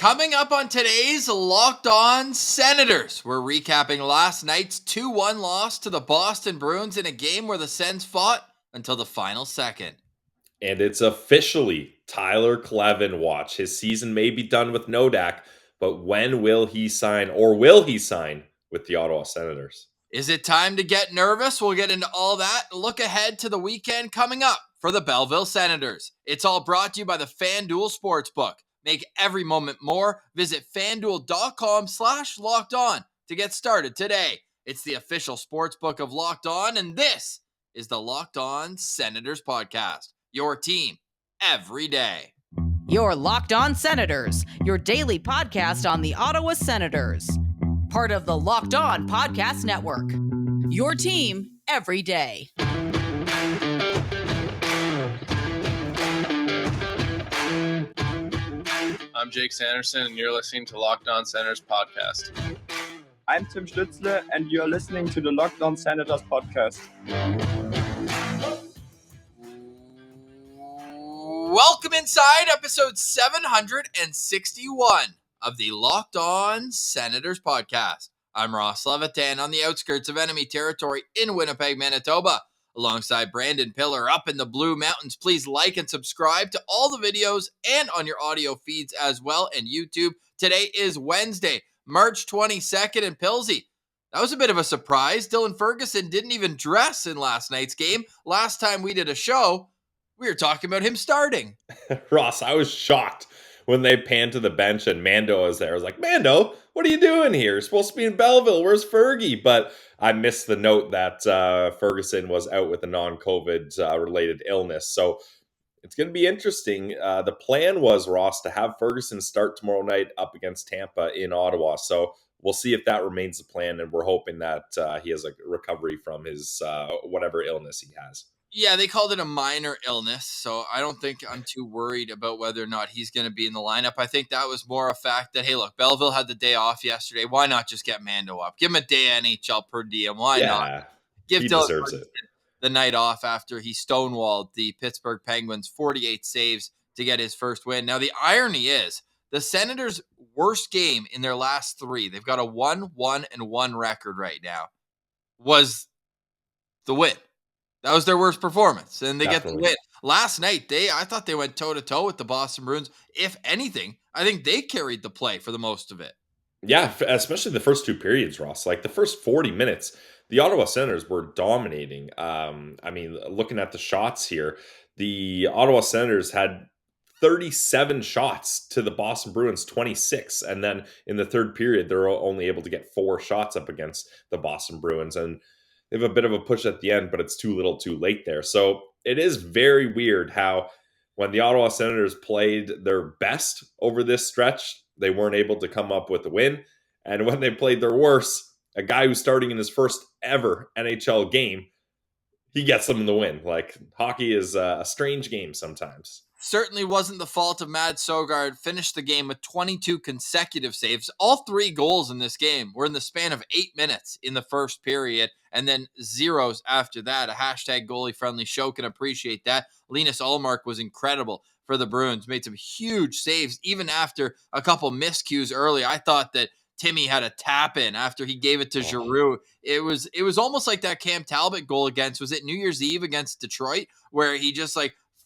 Coming up on today's Locked On Senators, we're recapping last night's 2-1 loss to the Boston Bruins in a game where the Sens fought until the final second. And it's officially Tyler Kleven watch. His season may be done with Nodak, but when will he sign, or will he sign with the Ottawa Senators? Is it time to get nervous? We'll get into all that. Look ahead to the weekend coming up for the Belleville Senators. It's all brought to you by the FanDuel Sportsbook. Make every moment more. Visit FanDuel.com/LockedOn to get started today. It's the official sportsbook of Locked On, and this is the Locked On Senators podcast. Your team every day. Your Locked On Senators, your daily podcast on the Ottawa Senators. Part of the Locked On Podcast Network. Your team every day. I'm Jake Sanderson, and you're listening to Locked On Senators podcast. I'm Tim Stützle, and you're listening to the Locked On Senators podcast. Welcome inside episode 761 of the Locked On Senators podcast. I'm Ross Levitan on the outskirts of enemy territory in Winnipeg, Manitoba, alongside Brandon Piller up in the Blue Mountains. Please like and subscribe to all the videos and on your audio feeds as well, and YouTube. Today is Wednesday, March 22nd, and Pilsy, that was a bit of a surprise. Dylan Ferguson didn't even dress in last night's game. Last time we did a show, we were talking about him starting. Ross, I was shocked when they panned to the bench and Mando was there. I was like, Mando, what are you doing here? You're supposed to be in Belleville. Where's Fergie? But I missed the note that Ferguson was out with a non-COVID related illness. So it's going to be interesting. The plan was, Ross, to have Ferguson start tomorrow night up against Tampa in Ottawa. So we'll see if that remains the plan. And we're hoping that he has a recovery from his whatever illness he has. Yeah, they called it a minor illness, so I don't think I'm too worried about whether or not he's going to be in the lineup. I think that was more a fact that, hey, look, Belleville had the day off yesterday. Why not just get Mando up? Give him a day NHL per diem. Why not? Give he Dylan deserves it. The night off after he stonewalled the Pittsburgh Penguins 48 saves to get his first win. Now, the irony is the Senators' worst game in their last three, they've got a 1-1-1 record right now, was the win. That was their worst performance, and they get the win. Last night, I thought they went toe-to-toe with the Boston Bruins. If anything, I think they carried the play for the most of it. Yeah, especially the first two periods, Ross. Like the first 40 minutes, the Ottawa Senators were dominating. Looking at the shots here, the Ottawa Senators had 37 shots to the Boston Bruins 26. And then in the third period, they're only able to get 4 shots up against the Boston Bruins. And they have a bit of a push at the end, but it's too little too late there. So it is very weird how when the Ottawa Senators played their best over this stretch, they weren't able to come up with a win. And when they played their worst, a guy who's starting in his first ever NHL game, he gets them in the win. Like, hockey is a strange game sometimes. Certainly wasn't the fault of Mads Søgaard. Finished the game with 22 consecutive saves. All 3 goals in this game were in the span of 8 minutes in the first period, and then zeros after that. A hashtag goalie-friendly show, can appreciate that. Linus Ullmark was incredible for the Bruins. Made some huge saves, even after a couple miscues early. I thought that Timmy had a tap-in after he gave it to Giroux. It was almost like that Cam Talbot goal was it New Year's Eve against Detroit, where he just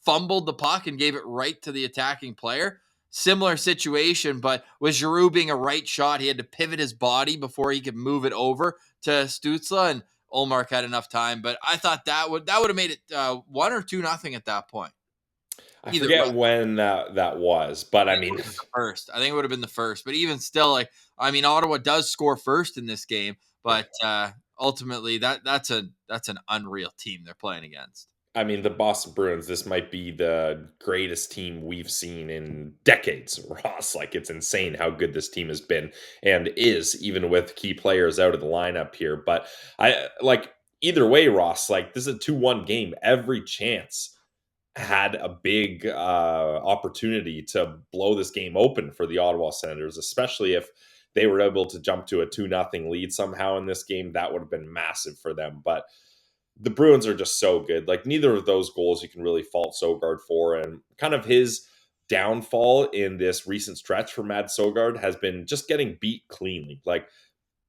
fumbled the puck and gave it right to the attacking player. Similar situation, but with Giroux being a right shot, he had to pivot his body before he could move it over to Stützle, and Ullmark had enough time. But I thought that would have made it 1 or 2-0 at that point. I forget when that was, but I mean, first. I think it would have been the first. But even still, Ottawa does score first in this game, but ultimately that's an unreal team they're playing against. I mean, the Boston Bruins, this might be the greatest team we've seen in decades, Ross. It's insane how good this team has been and is, even with key players out of the lineup here. But either way, Ross, this is a 2-1 game. Every chance had a big opportunity to blow this game open for the Ottawa Senators, especially if they were able to jump to a 2-0 lead somehow in this game. That would have been massive for them. But the Bruins are just so good. Neither of those goals you can really fault Søgaard for, and kind of his downfall in this recent stretch for Mads Søgaard has been just getting beat cleanly. Like,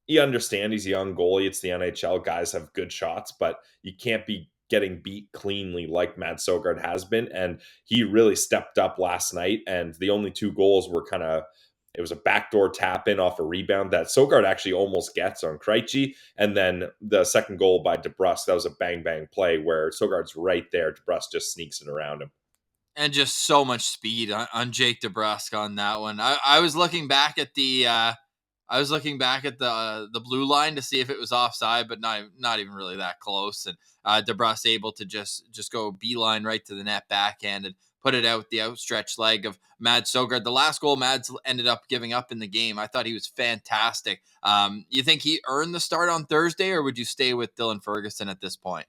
you understand he's a young goalie. It's the NHL. Guys have good shots, but you can't be getting beat cleanly like Mads Søgaard has been. And he really stepped up last night. And the only 2 goals were it was a backdoor tap in off a rebound that Søgaard actually almost gets on Krejci. And then the second goal by DeBrusk, that was a bang bang play where Søgaard's right there. DeBrusk just sneaks it around him. And just so much speed on Jake DeBrusk on that one. I was looking back at the blue line to see if it was offside, but not even really that close. And DeBrusk able to just go beeline right to the net backhand and put it out the outstretched leg of Mads Søgaard. The last goal Mads ended up giving up in the game. I thought he was fantastic. You think he earned the start on Thursday, or would you stay with Dylan Ferguson at this point?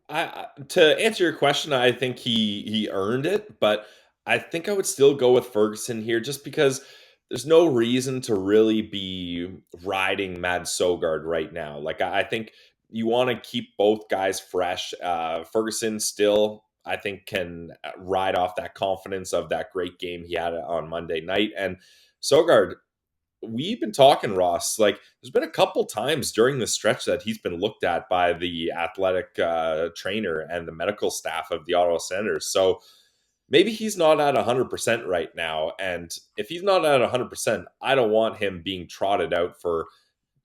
To answer your question, I think he earned it, but I think I would still go with Ferguson here just because there's no reason to really be riding Mads Søgaard right now. Like, I think you want to keep both guys fresh. Ferguson still, I think, can ride off that confidence of that great game he had on Monday night. And Søgaard, we've been talking, Ross, like there's been a couple times during the stretch that he's been looked at by the athletic trainer and the medical staff of the Ottawa Senators. So maybe he's not at 100% right now. And if he's not at 100%, I don't want him being trotted out for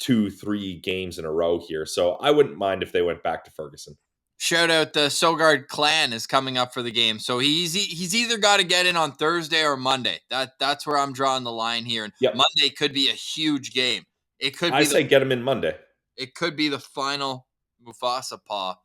2-3 games in a row here. So I wouldn't mind if they went back to Ferguson. Shout out the Søgaard clan is coming up for the game. So he's either got to get in on Thursday or Monday. That's where I'm drawing the line here. And Yep. Monday could be a huge game. It could be I say get him in Monday. It could be the final Mufasa paw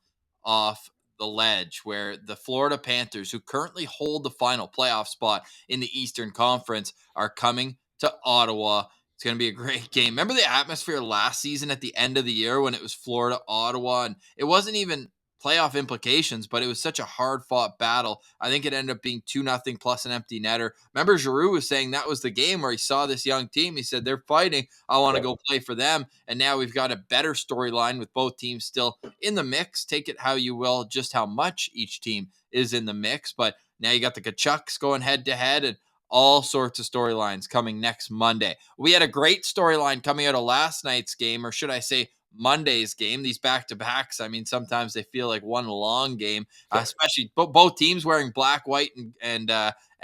off the ledge where the Florida Panthers, who currently hold the final playoff spot in the Eastern Conference, are coming to Ottawa. It's going to be a great game. Remember the atmosphere last season at the end of the year when it was Florida, Ottawa, and it wasn't even playoff implications, but it was such a hard-fought battle. I think it ended up being 2-0 plus an empty netter. Remember, Giroux was saying that was the game where he saw this young team. He said, they're fighting. I want to go play for them. And now we've got a better storyline with both teams still in the mix. Take it how you will, just how much each team is in the mix. But now you got the Kachucks going head-to-head and all sorts of storylines coming next Monday. We had a great storyline coming out of last night's game, or should I say Monday's game. These back-to-backs, I mean, sometimes they feel like one long game, especially both teams wearing black, white, and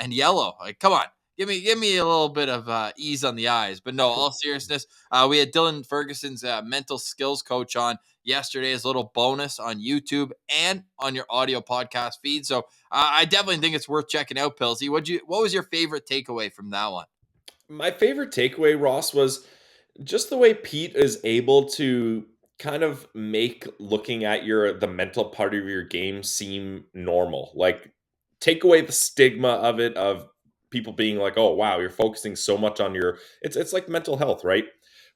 yellow. Like, come on, give me a little bit of ease on the eyes. But no, all seriousness, we had Dylan Ferguson's mental skills coach on yesterday as a little bonus on YouTube and on your audio podcast feed. So I definitely think it's worth checking out, Pilsy. What was your favorite takeaway from that one? My favorite takeaway, Ross, was just the way Pete is able to kind of make looking at the mental part of your game seem normal. Like, take away the stigma of it, of people being like, oh wow, you're focusing so much on it's like mental health, right?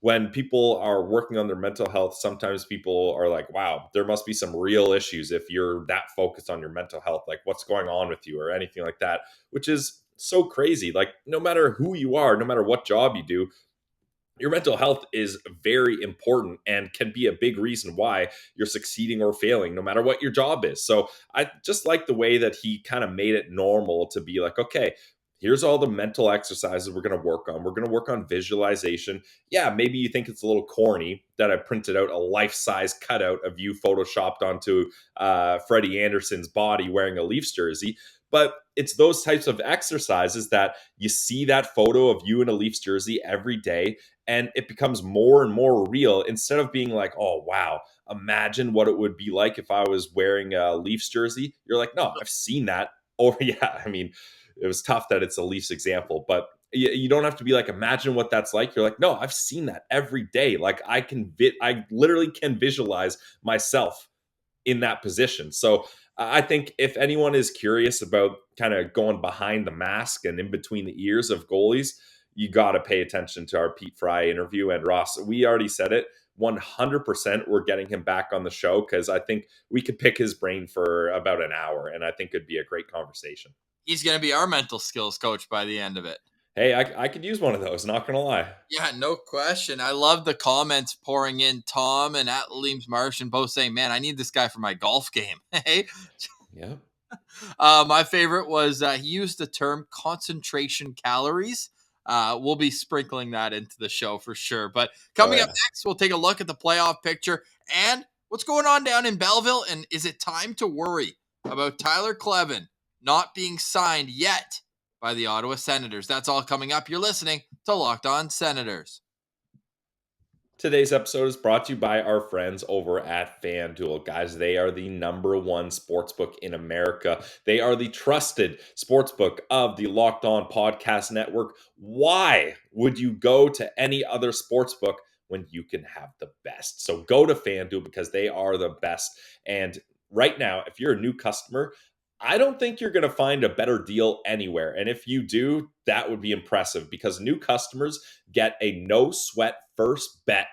When people are working on their mental health, sometimes people are like, wow, there must be some real issues if you're that focused on your mental health, like what's going on with you or anything like that, which is so crazy. Like, no matter who you are, no matter what job you do, your mental health is very important and can be a big reason why you're succeeding or failing, no matter what your job is. So I just like the way that he kind of made it normal to be like, okay, here's all the mental exercises we're going to work on. We're going to work on visualization. Yeah, maybe you think it's a little corny that I printed out a life-size cutout of you photoshopped onto Freddie Anderson's body wearing a Leafs jersey. But it's those types of exercises that you see that photo of you in a Leafs jersey every day, and it becomes more and more real instead of being like, oh, wow, imagine what it would be like if I was wearing a Leafs jersey. You're like, no, I've seen that. Or yeah, I mean, it was tough that it's a Leafs example, but you don't have to be like, imagine what that's like. You're like, no, I've seen that every day. Like, I literally can visualize myself in that position. So I think if anyone is curious about kind of going behind the mask and in between the ears of goalies, you got to pay attention to our Pete Fry interview. And Ross, we already said it, 100% we're getting him back on the show because I think we could pick his brain for about an hour, and I think it'd be a great conversation. He's going to be our mental skills coach by the end of it. Hey, I could use one of those, not going to lie. Yeah, no question. I love the comments pouring in. Tom and at Leams Martian both saying, man, I need this guy for my golf game. Hey, yeah. My favorite was he used the term concentration calories. We'll be sprinkling that into the show for sure. But coming up next, we'll take a look at the playoff picture and what's going on down in Belleville. And is it time to worry about Tyler Kleven not being signed yet by the Ottawa Senators? That's all coming up. You're listening to Locked On Senators. Today's episode is brought to you by our friends over at FanDuel. Guys, they are the number one sportsbook in America. They are the trusted sportsbook of the Locked On Podcast Network. Why would you go to any other sportsbook when you can have the best? So go to FanDuel because they are the best. And right now, if you're a new customer, I don't think you're going to find a better deal anywhere. And if you do, that would be impressive because new customers get a no sweat first bet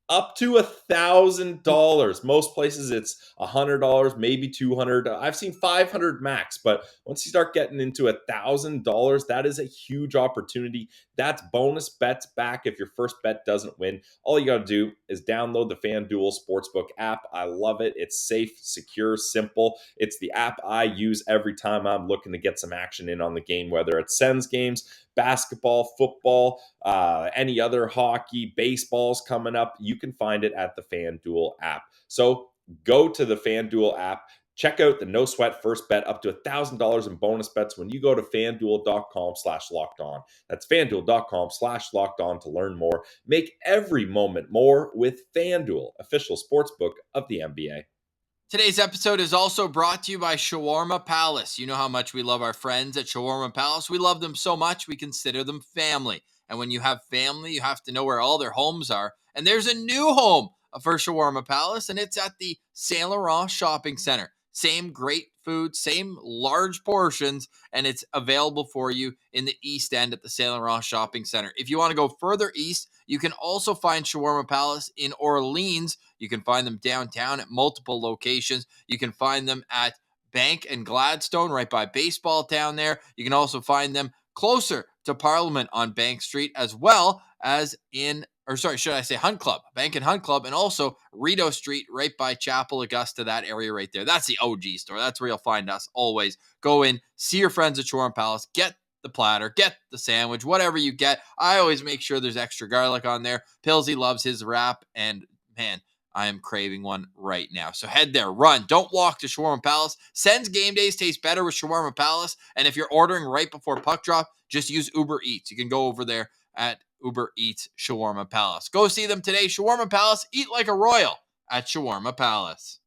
up to $1,000. Most places it's $100, maybe $200. I've seen $500 max, but once you start getting into $1,000, that is a huge opportunity. That's bonus bets back if your first bet doesn't win. All you got to do is download the FanDuel Sportsbook app. I love it. It's safe, secure, simple. It's the app I use every time I'm looking to get some action in on the game, whether it's Sens games, basketball, football, any other hockey, baseball's coming up. You can find it at the FanDuel app. So go to the FanDuel app. Check out the no sweat first bet up to $1,000 in bonus bets when you go to fanduel.com/lockedon. That's fanduel.com/lockedon to learn more. Make every moment more with FanDuel, official sportsbook of the NBA. Today's episode is also brought to you by Shawarma Palace. You know how much we love our friends at Shawarma Palace. We love them so much, we consider them family. And when you have family, you have to know where all their homes are. And there's a new home for Shawarma Palace, and it's at the Saint Laurent Shopping Center. Same great food, same large portions, and it's available for you in the East End at the Saint Laurent Shopping Center. If you want to go further east, you can also find Shawarma Palace in Orleans. You can find them downtown at multiple locations. You can find them at Bank and Gladstone right by Baseball Town there. You can also find them closer to Parliament on Bank Street, as well as Hunt Club, Bank and Hunt Club, and also Rideau Street right by Chapel Augusta, that area right there. That's the OG store. That's where you'll find us always. Go in, see your friends at Shawarma Palace, get the platter, get the sandwich, whatever you get. I always make sure there's extra garlic on there. Pillsy loves his wrap, and man, I am craving one right now. So head there, run. Don't walk to Shawarma Palace. Sens game days taste better with Shawarma Palace. And if you're ordering right before puck drop, just use Uber Eats. You can go over there at Uber Eats Shawarma Palace. Go see them today. Shawarma Palace. Eat like a royal at Shawarma Palace.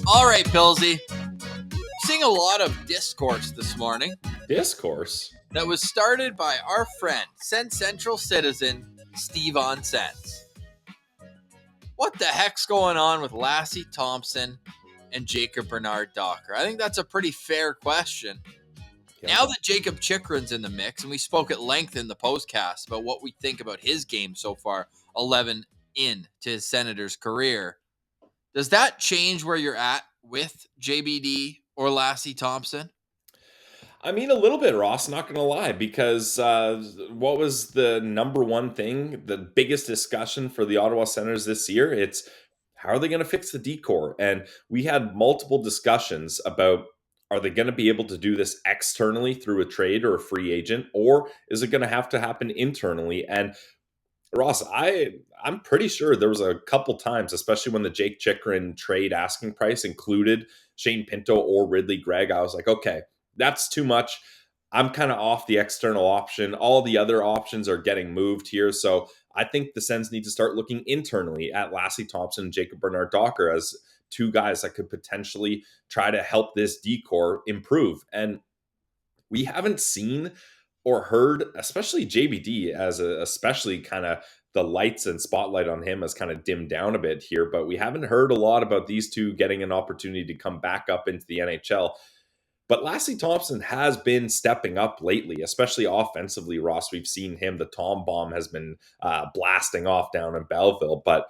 All right, Pillsy. Seeing a lot of discourse this morning. Discourse? That was started by our friend, Sens Central citizen, Steve on Sens. What the heck's going on with Lassie Thompson and Jacob Bernard Docker? I think that's a pretty fair question. Yeah. Now that Jacob Chychrun's in the mix, and we spoke at length in the postcast about what we think about his game so far, 11 in to his Senators career, does that change where you're at with JBD or Lassie Thompson? I mean, a little bit, Ross, not going to lie, because what was the number one thing, the biggest discussion for the Ottawa Senators this year? It's how are they going to fix the decor? And we had multiple discussions about, are they going to be able to do this externally through a trade or a free agent, or is it going to have to happen internally? And Ross, I'm pretty sure there was a couple times, especially when the Jake Chychrun trade asking price included Shane Pinto or Ridley Gregg, I was like, okay, that's too much. I'm kind of off the external option. All the other options are getting moved here. So I think the Sens need to start looking internally at Lassie Thompson and Jacob Bernard Docker as two guys that could potentially try to help this decor improve. And we haven't seen or heard, especially JBD, as especially kind of the lights and spotlight on him has kind of dimmed down a bit here, but we haven't heard a lot about these two getting an opportunity to come back up into the NHL. But Lassie Thompson has been stepping up lately, especially offensively, Ross. We've seen him. The Tom bomb has been blasting off down in Belleville. But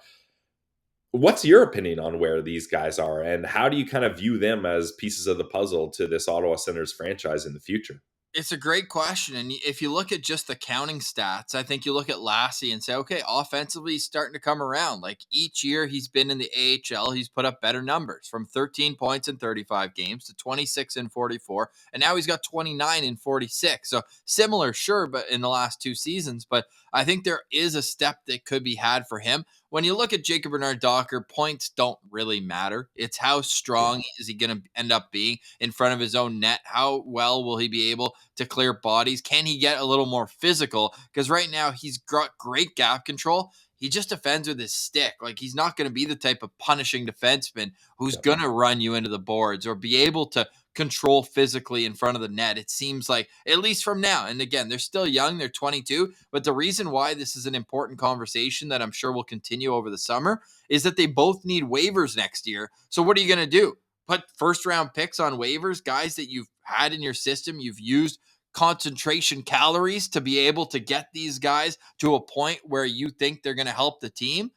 what's your opinion on where these guys are, and how do you kind of view them as pieces of the puzzle to this Ottawa Senators franchise in the future? It's a great question. And if you look at just the counting stats, I think you look at Lassie and say, okay, offensively, he's starting to come around. Like each year he's been in the AHL, he's put up better numbers from 13 points in 35 games to 26 in 44. And now he's got 29 in 46. So similar, sure, but in the last 2 seasons. But I think there is a step that could be had for him. When you look at Jacob Bernard Docker, points don't really matter. It's how strong is he going to end up being in front of his own net? How well will he be able to clear bodies? Can he get a little more physical? Because right now he's got great gap control. He just defends with his stick. Like he's not going to be the type of punishing defenseman who's going to run you into the boards or be able to control physically in front of the net. It seems like, at least from now. And again, they're still young, they're 22, but the reason why this is an important conversation that I'm sure will continue over the summer is that they both need waivers next year. So what are you going to do? Put first round picks on waivers, guys that you've had in your system, you've used concentration calories to be able to get these guys to a point where you think they're going to help the team.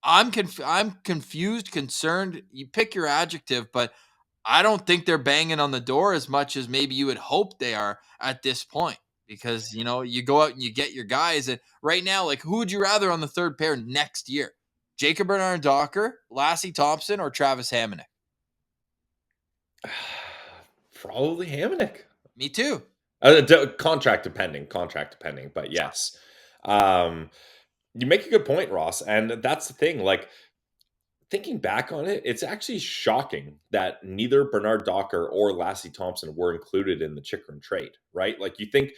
I'm confused, concerned. You pick your adjective, but I don't think they're banging on the door as much as maybe you would hope they are at this point, because, you go out and you get your guys. And right now, like, who would you rather on the third pair next year? Jacob Bernard Docker, Lassie Thompson, or Travis Hamonic? Probably Hamonic. Me too. Contract depending, but yes. You make a good point, Ross. And that's the thing. Like, thinking back on it, it's actually shocking that neither Bernard Docker or Lassie Thompson were included in the Chychrun trade, right? Like, you think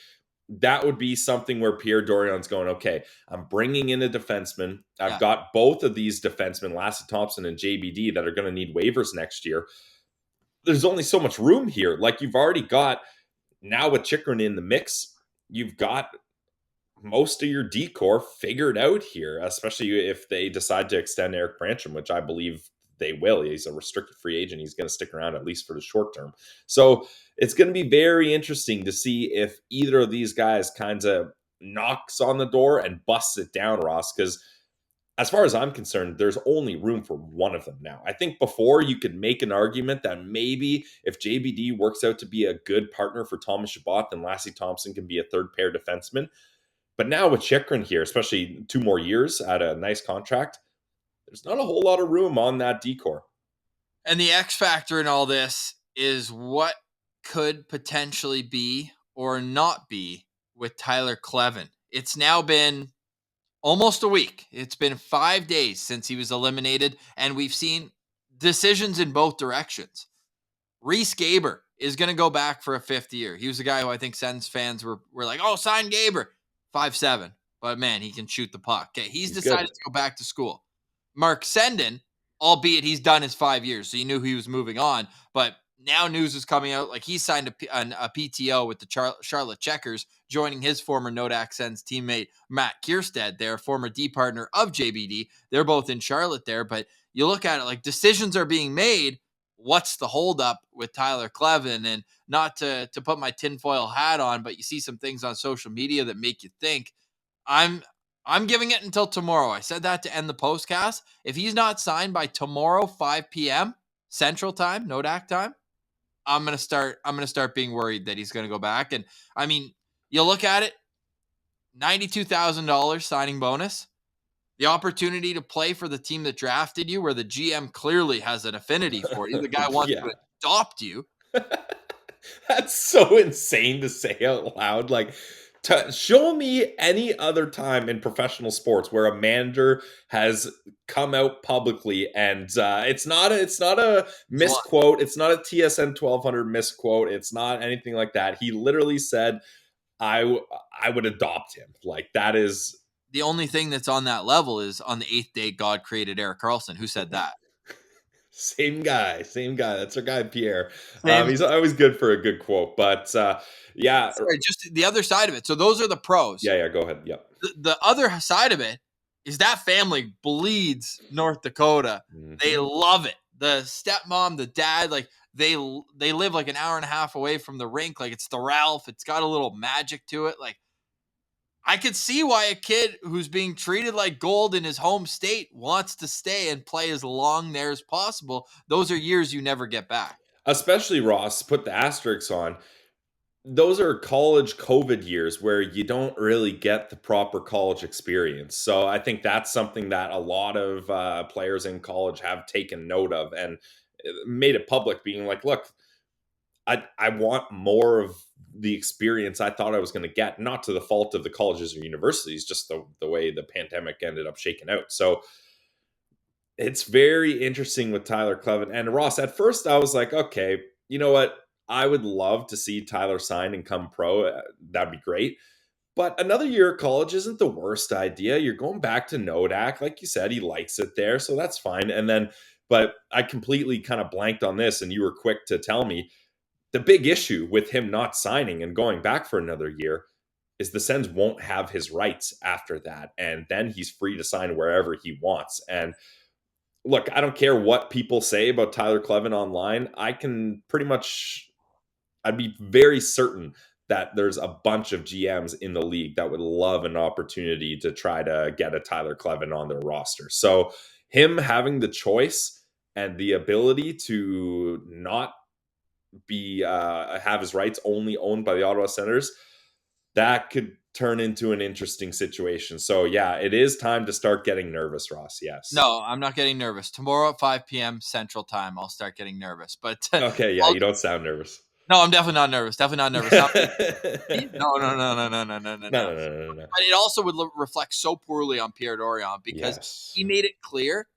that would be something where Pierre Dorion's going, okay, I'm bringing in a defenseman. I've got both of these defensemen, Lassie Thompson and JBD, that are going to need waivers next year. There's only so much room here. Like, you've already got, now with Chychrun in the mix, you've got most of your decor figured out here, especially if they decide to extend Eric Brancham, which I believe they will. He's a restricted free agent. He's going to stick around at least for the short term. So it's going to be very interesting to see if either of these guys kind of knocks on the door and busts it down, Ross, because as far as I'm concerned, there's only room for one of them now. I think before you could make an argument that maybe if JBD works out to be a good partner for Thomas Chabot, then Lassie Thompson can be a third pair defenseman. But now with Chychrun here, especially 2 more years at a nice contract, there's not a whole lot of room on that decor. And the X factor in all this is what could potentially be or not be with Tyler Kleven. It's now been almost a week. It's been 5 days since he was eliminated, and we've seen decisions in both directions. Reese Gaber is going to go back for a 5th year. He was the guy who I think Sens fans were like, oh, sign Gaber. 5'7", but man, he can shoot the puck. Okay, he's decided to go back to school. Mark Sendon, albeit he's done his 5 years, so you knew he was moving on, but now news is coming out like he signed a PTO with the Charlotte Checkers, joining his former Nodak Sens teammate Matt Kierstead, their former D partner of JBD. They're both in Charlotte there, but you look at it like decisions are being made. What's the holdup with Tyler Kleven? And not to put my tinfoil hat on, but you see some things on social media that make you think. I'm giving it until tomorrow. I said that to end the postcast. If he's not signed by tomorrow, 5 p.m. Central Time, Nodak time, I'm gonna start being worried that he's gonna go back. And I mean, you look at it, $92,000 signing bonus. The opportunity to play for the team that drafted you, where the GM clearly has an affinity for you. The guy wants to adopt you. That's so insane to say out loud. Like, show me any other time in professional sports where a manager has come out publicly and it's not a misquote. It's not a TSN 1200 misquote. It's not anything like that. He literally said, I would adopt him. Like, that is... The only thing that's on that level is on the 8th day, God created Erik Karlsson. Who said that? Same guy. That's our guy, Pierre. He's always good for a good quote. But yeah. Sorry, just the other side of it. So those are the pros. Yeah, go ahead. Yep. The other side of it is that family bleeds North Dakota. Mm-hmm. They love it. The stepmom, the dad, like they live like an hour and a half away from the rink. Like, it's the Ralph. It's got a little magic to it. Like, I could see why a kid who's being treated like gold in his home state wants to stay and play as long there as possible. Those are years you never get back. Especially, Ross, put the asterisks on. those are college COVID years where you don't really get the proper college experience. So I think that's something that a lot of players in college have taken note of and made it public, being like, look, I want more of the experience I thought I was going to get, not to the fault of the colleges or universities, just the way the pandemic ended up shaking out. So it's very interesting with Tyler Kleven and Ross. At first, I was like, okay, you know what? I would love to see Tyler sign and come pro. That'd be great. But another year of college isn't the worst idea. You're going back to Nodak. Like you said, he likes it there. So that's fine. And then, but I completely kind of blanked on this, and you were quick to tell me the big issue with him not signing and going back for another year is the Sens won't have his rights after that. And then he's free to sign wherever he wants. And look, I don't care what people say about Tyler Kleven online. I'd be very certain that there's a bunch of GMs in the league that would love an opportunity to try to get a Tyler Kleven on their roster. So him having the choice and the ability to not be have his rights only owned by the Ottawa Senators, that could turn into an interesting situation. So yeah, it is time to start getting nervous, Ross. Yes. No, I'm not getting nervous. Tomorrow at 5 p.m. Central Time, I'll start getting nervous. But Okay, yeah, you don't sound nervous. No, I'm definitely not nervous. Definitely not nervous. No. No. But it also would reflect so poorly on Pierre Dorion because he made it clear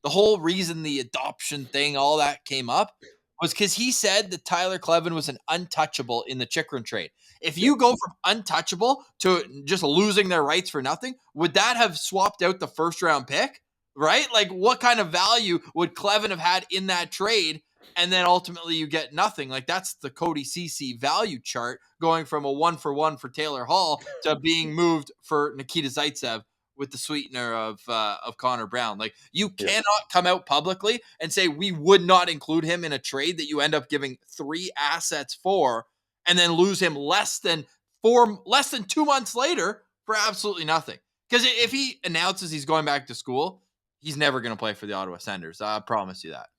the whole reason the adoption thing, all that came up was because he said that Tyler Kleven was an untouchable in the Chychrun trade. If you go from untouchable to just losing their rights for nothing, would that have swapped out the first round pick? Right? Like, what kind of value would Kleven have had in that trade? And then ultimately you get nothing. Like, that's the Cody CC value chart, going from a 1-for-1 for Taylor Hall to being moved for Nikita Zaitsev with the sweetener of Connor Brown. Like, you cannot come out publicly and say we would not include him in a trade that you end up giving 3 assets for, and then lose him less than 2 months later for absolutely nothing. Because if he announces he's going back to school, he's never going to play for the Ottawa Senators. I promise you that.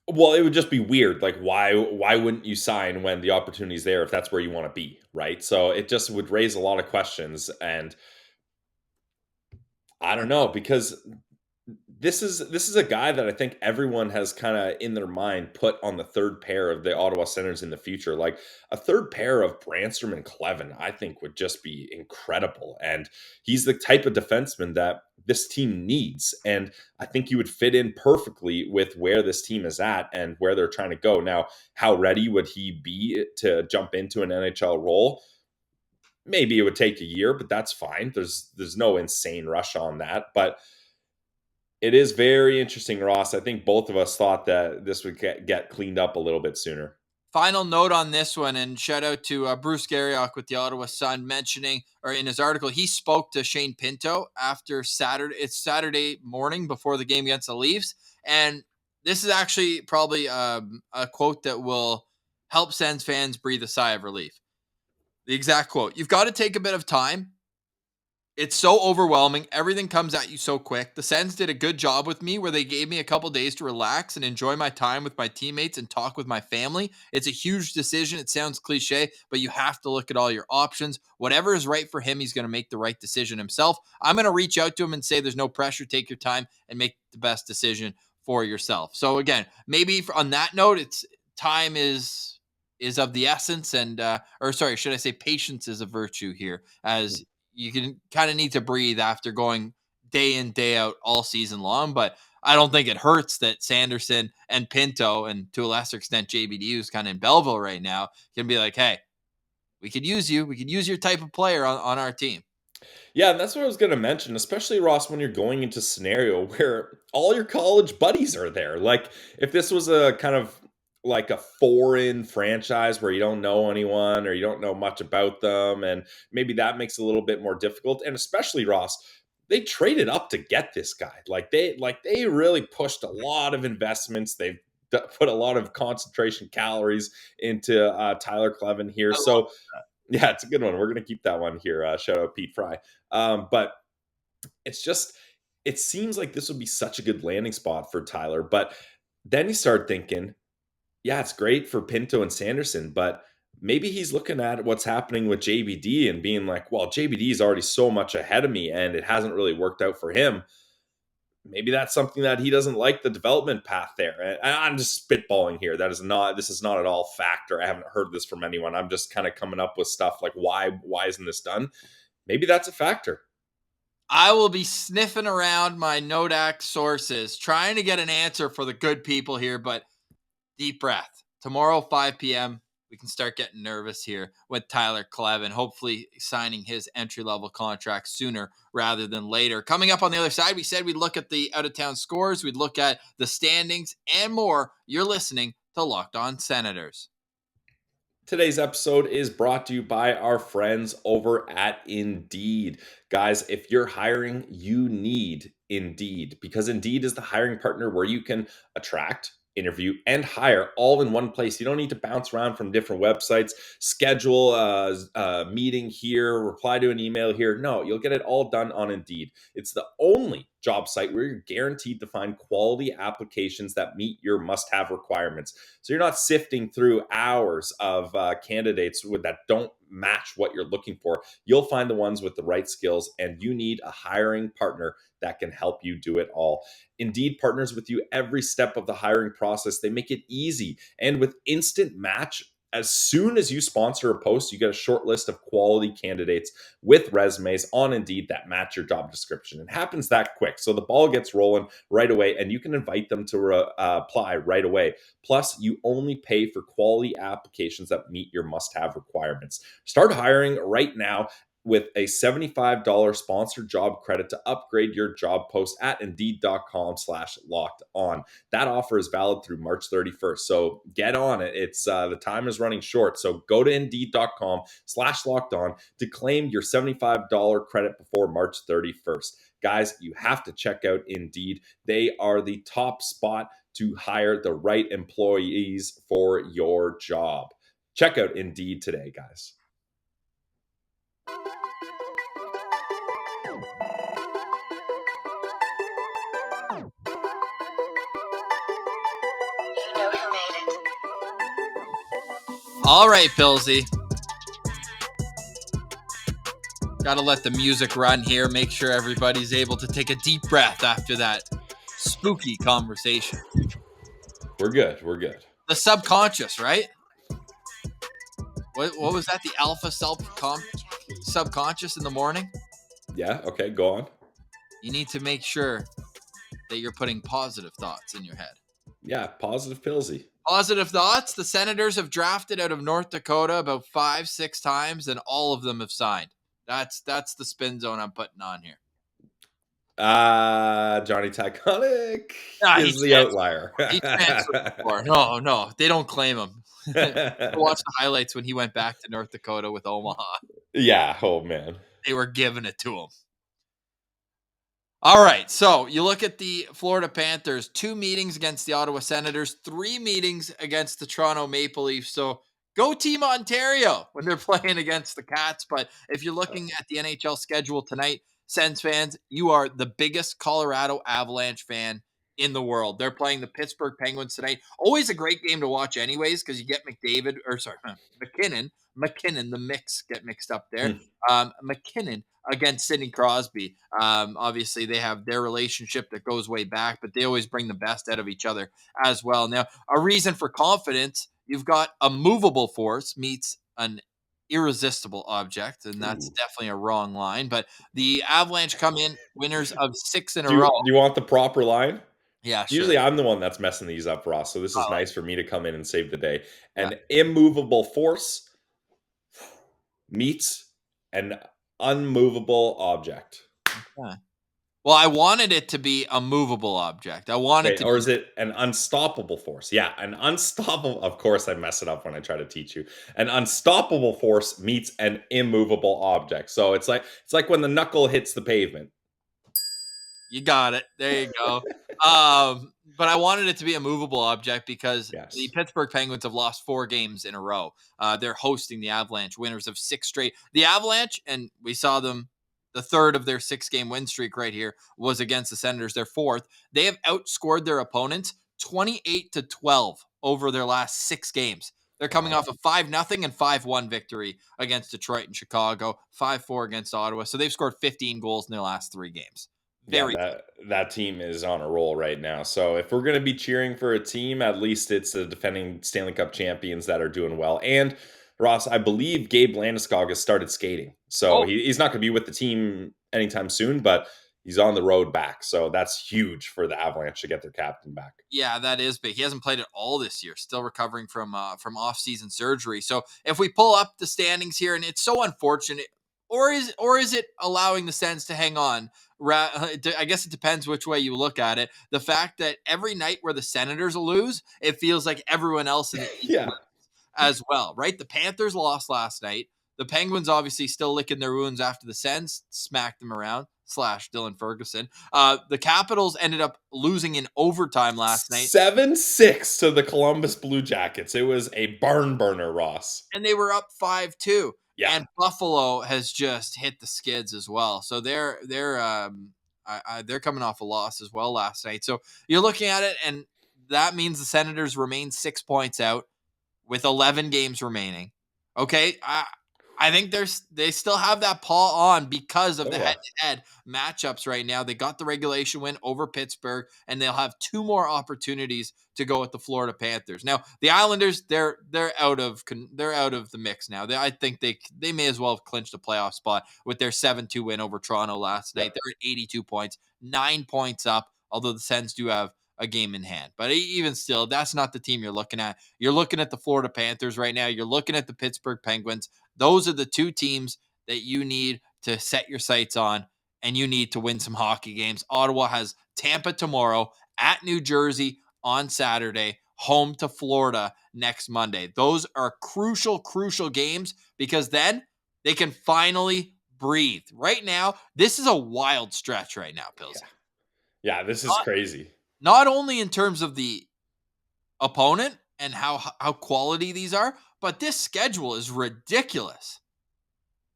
Well, it would just be weird. Like, why wouldn't you sign when the opportunity's there if that's where you want to be, right? So it just would raise a lot of questions, and I don't know, because this is a guy that I think everyone has kind of in their mind put on the third pair of the Ottawa Senators in the future. Like, a third pair of Brandstrom and Kleven, I think would just be incredible. And he's the type of defenseman that this team needs. And I think he would fit in perfectly with where this team is at and where they're trying to go. Now, how ready would he be to jump into an NHL role? Maybe it would take a year, but that's fine. There's no insane rush on that. But it is very interesting, Ross. I think both of us thought that this would get cleaned up a little bit sooner. Final note on this one, and shout out to Bruce Garriock with the Ottawa Sun mentioning, or in his article, he spoke to Shane Pinto after Saturday. It's Saturday morning before the game against the Leafs. And this is actually probably a quote that will help Sens fans breathe a sigh of relief. The exact quote: "You've got to take a bit of time. It's so overwhelming. Everything comes at you so quick. The Sens did a good job with me where they gave me a couple days to relax and enjoy my time with my teammates and talk with my family. It's a huge decision. It sounds cliche, but you have to look at all your options. Whatever is right for him, he's going to make the right decision himself. I'm going to reach out to him and say there's no pressure. Take your time and make the best decision for yourself." So again, maybe on that note, it's time is of the essence, and or sorry, should I say patience is a virtue here, as you can kind of need to breathe after going day in, day out all season long. But I don't think it hurts that Sanderson and Pinto, and to a lesser extent JBD, who's kind of in Belleville right now, can be like, hey, we could use you. We could use your type of player on our team. Yeah, and that's what I was going to mention, especially, Ross, when you're going into a scenario where all your college buddies are there. Like, if this was a kind of like a foreign franchise where you don't know anyone or you don't know much about them, and maybe that makes it a little bit more difficult. And especially, Ross, they traded up to get this guy. Like they really pushed a lot of investments. They've put a lot of concentration calories into Tyler Kleven here. So yeah, it's a good one. We're going to keep that one here. Shout out Pete Fry. But it's just, it seems like this would be such a good landing spot for Tyler. But then you start thinking, yeah, it's great for Pinto and Sanderson, but maybe he's looking at what's happening with JBD and being like, well, JBD is already so much ahead of me and it hasn't really worked out for him. Maybe that's something that he doesn't like, the development path there. And I'm just spitballing here. This is not at all fact, or I haven't heard this from anyone. I'm just kind of coming up with stuff like why isn't this done? Maybe that's a factor. I will be sniffing around my Nodak sources, trying to get an answer for the good people here, but deep breath. Tomorrow, 5 p.m., we can start getting nervous here with Tyler Kleven, hopefully signing his entry-level contract sooner rather than later. Coming up on the other side, we said we'd look at the out-of-town scores, we'd look at the standings, and more. You're listening to Locked On Senators. Today's episode is brought to you by our friends over at Indeed. Guys, if you're hiring, you need Indeed, because Indeed is the hiring partner where you can attract, interview, and hire all in one place. You don't need to bounce around from different websites, schedule a meeting here, reply to an email here. No, you'll get it all done on Indeed. It's the only job site where you're guaranteed to find quality applications that meet your must-have requirements. So you're not sifting through hours of candidates that don't match what you're looking for. You'll find the ones with the right skills, and you need a hiring partner that can help you do it all. Indeed partners with you every step of the hiring process. They make it easy. And with Instant Match, as soon as you sponsor a post, you get a short list of quality candidates with resumes on Indeed that match your job description. It happens that quick. So the ball gets rolling right away, and you can invite them to apply right away. Plus, you only pay for quality applications that meet your must-have requirements. Start hiring right now with a $75 sponsored job credit to upgrade your job post at Indeed.com/locked on. That offer is valid through March 31st. So get on it. It's the time is running short. So go to Indeed.com/locked on to claim your $75 credit before March 31st. Guys, you have to check out Indeed. They are the top spot to hire the right employees for your job. Check out Indeed today, guys. All right, Pillsy. Got to let the music run here. Make sure everybody's able to take a deep breath after that spooky conversation. We're good. We're good. The subconscious, right? What was that? The alpha subconscious in the morning? Yeah. Okay. Go on. You need to make sure that you're putting positive thoughts in your head. Yeah. Positive Pillsy. Positive thoughts. The Senators have drafted out of North Dakota about 5-6 times, and all of them have signed. That's the spin zone I'm putting on here. Johnny Taconic is the outlier. He transferred before. No, they don't claim him. Watch the highlights when he went back to North Dakota with Omaha. Yeah. Oh man. They were giving it to him. All right, so you look at the Florida Panthers, 2 meetings against the Ottawa Senators, 3 meetings against the Toronto Maple Leafs. So go Team Ontario when they're playing against the Cats. But if you're looking at the NHL schedule tonight, Sens fans, you are the biggest Colorado Avalanche fan in the world. They're playing the Pittsburgh Penguins tonight. Always a great game to watch anyways, because you get McKinnon, the mix get mixed up there. McKinnon against Sidney Crosby. Obviously, they have their relationship that goes way back, but they always bring the best out of each other as well. Now, a reason for confidence, you've got a movable force meets an irresistible object, and that's definitely a wrong line. But the Avalanche come in winners of 6 in a row. Do you want the proper line? Yeah, sure. Usually I'm the one that's messing these up, Ross. So this is nice for me to come in and save the day. An immovable force meets an unmovable object. Okay. Well, I wanted it to be a movable object. Or is it an unstoppable force? Yeah, an unstoppable. Of course, I mess it up when I try to teach you. An unstoppable force meets an immovable object. So it's like when the knuckle hits the pavement. You got it. There you go. But I wanted it to be a movable object because the Pittsburgh Penguins have lost 4 games in a row. They're hosting the Avalanche, winners of 6 straight. The Avalanche, and we saw them, the third of their 6-game win streak right here was against the Senators, their 4th. They have outscored their opponents 28-12 over their last 6 games. They're coming off a 5-0 and 5-1 victory against Detroit and Chicago, 5-4 against Ottawa. So they've scored 15 goals in their last 3 games. That team is on a roll right now. So if we're going to be cheering for a team, at least it's the defending Stanley Cup champions that are doing well. And Ross, I believe Gabe Landeskog has started skating. So he's not going to be with the team anytime soon, but he's on the road back. So that's huge for the Avalanche to get their captain back. Yeah, that is big. He hasn't played at all this year, still recovering from off-season surgery. So if we pull up the standings here, and it's so unfortunate, or is it allowing the Sens to hang on? I guess it depends which way you look at it. The fact that every night where the Senators lose, it feels like everyone else in the Yeah. as well, right? The Panthers lost last night. The Penguins obviously still licking their wounds after the Sens smacked them around / Dylan Ferguson. The Capitals ended up losing in overtime last night. 7-6 to the Columbus Blue Jackets. It was a barn burner, Ross. And they were up 5-2. Yeah. And Buffalo has just hit the skids as well. So they're coming off a loss as well last night. So you're looking at it, and that means the Senators remain 6 points out with 11 games remaining. Okay, I think they still have that paw on because of the head-to-head matchups right now. They got the regulation win over Pittsburgh, and they'll have 2 more opportunities to go with the Florida Panthers. Now, the Islanders, they're out of the mix now. I think they may as well have clinched a playoff spot with their 7-2 win over Toronto last night. They're at 82 points, 9 points up, although the Sens do have a game in hand. But even still, that's not the team you're looking at. You're looking at the Florida Panthers right now. You're looking at the Pittsburgh Penguins. Those are the 2 teams that you need to set your sights on, and you need to win some hockey games. Ottawa has Tampa tomorrow, at New Jersey on Saturday, home to Florida next Monday. Those are crucial, crucial games because then they can finally breathe. Right now, this is a wild stretch right now, Pilsy. Yeah, this is crazy. Not only in terms of the opponent and how quality these are, but this schedule is ridiculous.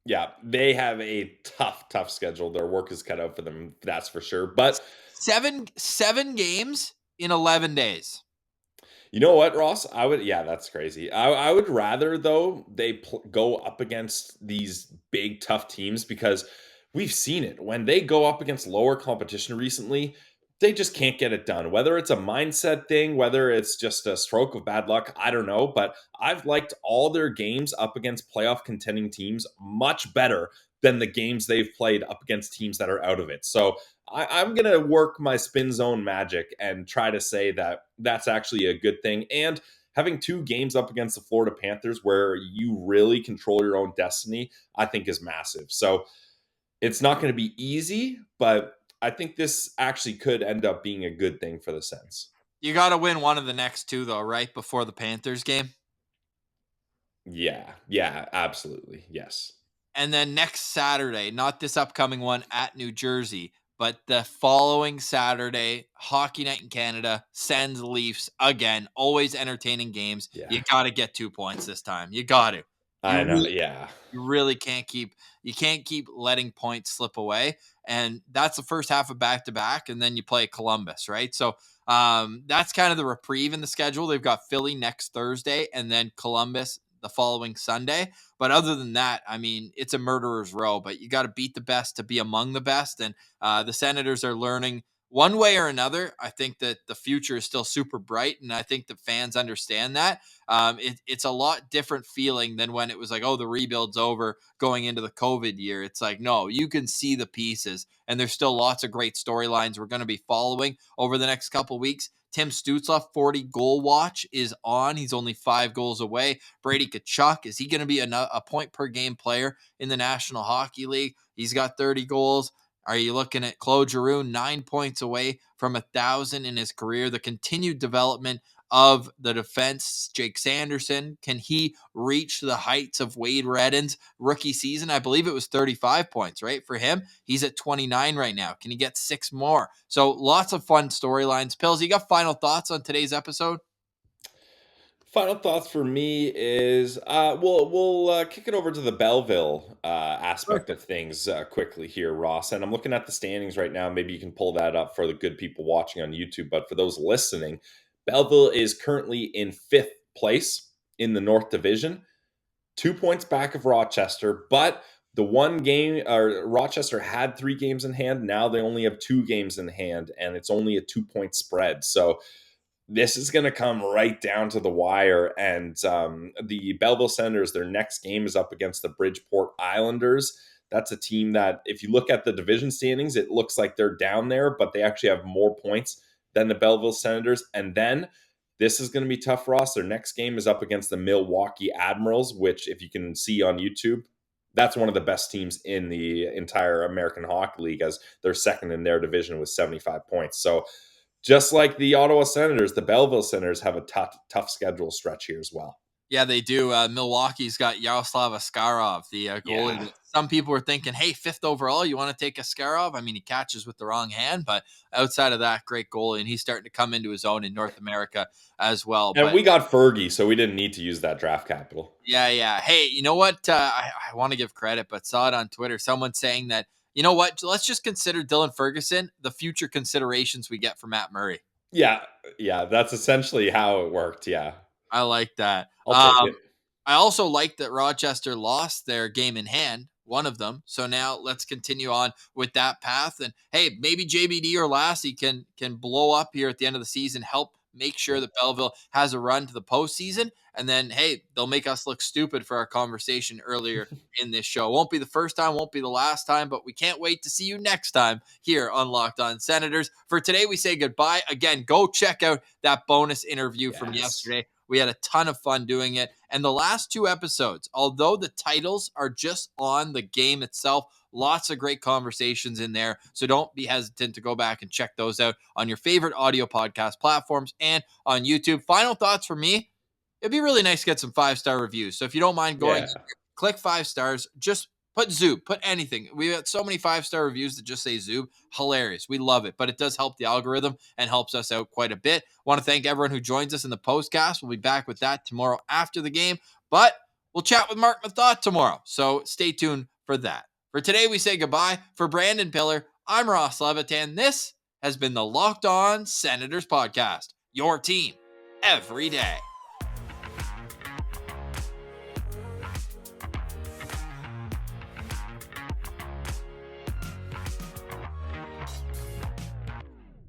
Yeah, they have a tough schedule. Their work is cut out for them, that's for sure. But seven games in 11 days. You know what, Ross? That's crazy. I would rather, though, they go up against these big, tough teams because we've seen it. When they go up against lower competition recently, they just can't get it done. Whether it's a mindset thing, whether it's just a stroke of bad luck, I don't know. But I've liked all their games up against playoff contending teams much better than the games they've played up against teams that are out of it. So I'm going to work my spin zone magic and try to say that that's actually a good thing. And having 2 games up against the Florida Panthers where you really control your own destiny, I think is massive. So it's not going to be easy, but I think this actually could end up being a good thing for the Sens. You got to win one of the next 2, though, right? Before the Panthers game? Yeah, absolutely. Yes. And then next Saturday, not this upcoming one at New Jersey, but the following Saturday, Hockey Night in Canada, Sens Leafs again, always entertaining games. Yeah. You got to get 2 points this time. You got to. I know, yeah. You really can't keep letting points slip away. And that's the first half of back-to-back, and then you play Columbus, right? So that's kind of the reprieve in the schedule. They've got Philly next Thursday and then Columbus the following Sunday. But other than that, I mean, it's a murderer's row. But you got to beat the best to be among the best. And the Senators are learning one way or another. I think that the future is still super bright, and I think the fans understand that. It's a lot different feeling than when it was like, oh, the rebuild's over going into the COVID year. It's like, no, you can see the pieces, and there's still lots of great storylines we're going to be following over the next couple of weeks. Tim Stützle, 40 goal watch is on. He's only 5 goals away. Brady Tkachuk, is he going to be a point per game player in the National Hockey League? He's got 30 goals. Are you looking at Claude Giroux, 9 points away from 1,000 in his career? The continued development of the defense, Jake Sanderson, can he reach the heights of Wade Redden's rookie season? I believe it was 35 points, right, for him. He's at 29 right now. Can he get 6 more? So lots of fun storylines. Pills, you got final thoughts on today's episode? Final thoughts for me is we'll kick it over to the Belleville aspect of things quickly here, Ross. And I'm looking at the standings right now. Maybe you can pull that up for the good people watching on YouTube. But for those listening, Belleville is currently in 5th place in the North Division, 2 points back of Rochester, but the one game, Rochester had 3 games in hand. Now they only have 2 games in hand, and it's only a 2-point spread. So this is going to come right down to the wire. And the Belleville Senators, their next game is up against the Bridgeport Islanders. That's a team that, if you look at the division standings, it looks like they're down there, but they actually have more points than the Belleville Senators. And then this is going to be tough, Ross. Their next game is up against the Milwaukee Admirals, which, if you can see on YouTube, that's one of the best teams in the entire American Hockey League, as they're second in their division with 75 points. So just like the Ottawa Senators, the Belleville Senators have a tough schedule stretch here as well. Yeah, they do. Milwaukee's got Yaroslav Askarov, the goalie. Yeah. Some people were thinking, hey, 5th overall, you want to take Askarov? I mean, he catches with the wrong hand, but outside of that, great goalie, and he's starting to come into his own in North America as well. And but we got Fergie, so we didn't need to use that draft capital. Yeah. Hey, you know what? I want to give credit, but saw it on Twitter. Someone saying that, you know what? Let's just consider Dylan Ferguson the future considerations we get for Matt Murray. Yeah, that's essentially how it worked. Yeah, I like that. I'll take it. I also like that Rochester lost their game in hand, one of them. So now let's continue on with that path. And hey, maybe JBD or Lassie can blow up here at the end of the season, help make sure that Belleville has a run to the postseason. And then, hey, they'll make us look stupid for our conversation earlier in this show. Won't be the first time, won't be the last time, but we can't wait to see you next time here on Locked On Senators. For today, we say goodbye. Again, go check out that bonus interview from yesterday. We had a ton of fun doing it. And the last 2 episodes, although the titles are just on the game itself, lots of great conversations in there. So don't be hesitant to go back and check those out on your favorite audio podcast platforms and on YouTube. Final thoughts from me. It'd be really nice to get some 5-star reviews. So if you don't mind going, click 5 stars, just put Zoob, put anything. We got so many 5-star reviews that just say Zoob. Hilarious. We love it, but it does help the algorithm and helps us out quite a bit. Want to thank everyone who joins us in the postcast. We'll be back with that tomorrow after the game, but we'll chat with Mark Mathot tomorrow. So stay tuned for that. For today, we say goodbye. For Brandon Piller, I'm Ross Levitan. This has been the Locked On Senators podcast, your team every day.